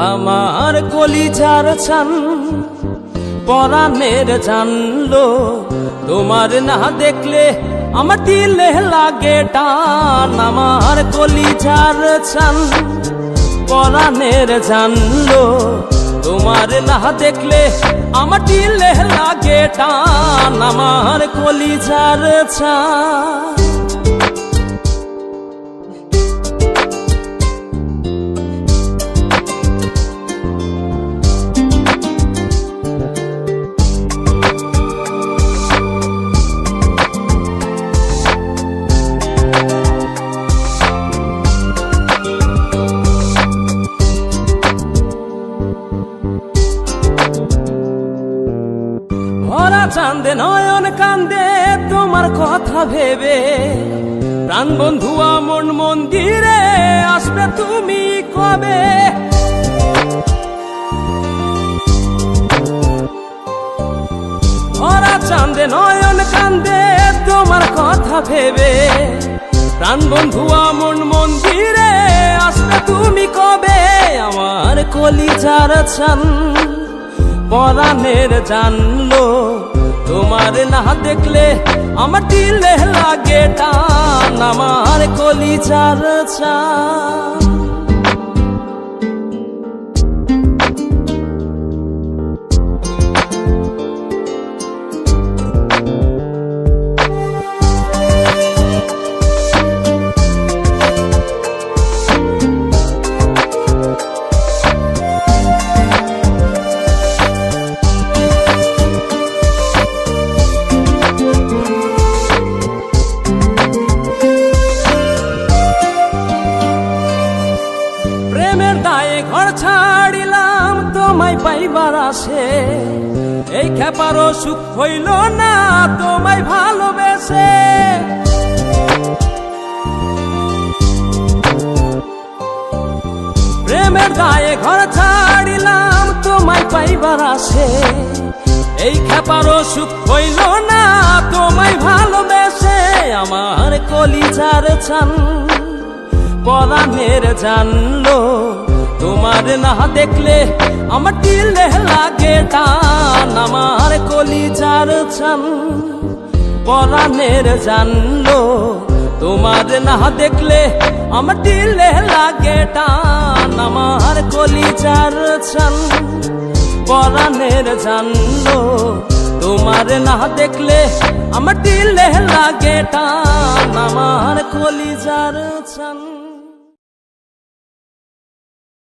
আমার কলিজার চান পরাণের জানলো, তোমার না দেখলে আমার দিলে লাগে টান। আমার কলিজার চান পরাণের জানলো, তোমার না দেখলে আমার দিলে লাগে টান। আমার কলিজার চান ভরা চাঁদে নয়ন কান্দে তোমার কথা ভেবে, প্রাণ বন্ধু মন মন্দিরে আসবে তুমি কবে? ভরা চাঁদে নয়ন কান্দে তোমার কথা ভেবে, প্রাণ বন্ধু মন মন্দিরে আসবে তুমি কবে? আমার কলিজার চান পরাণের জানলো, তোমার না দেখলে আমার দিলে লাগে টান। আমার কলিজার চান ঘর ছাড়িলাম তোমায় পাইবার আসে, এই খেপারও সুখ হইল না তোমায় ভালোবেসে। প্রেমের দায়ে ঘর ছাড়িলাম তোমায় পাইবার আসে, এই খেপারও সুখ হইল না তোমায় ভালোবেসে। আমার কলিজার চান পরাণের জানলো, তোমার না দেখলে আমার দিলে লাগে টান। আমার কলিজার চান পরাণের জানলো, তোমার না দেখলে আমার দিলে লাগে টান। আমার কলিজার চান পরাণের জানলো, তোমার না দেখলে আমার দিলে লাগে টান। আমার কলিজার চান।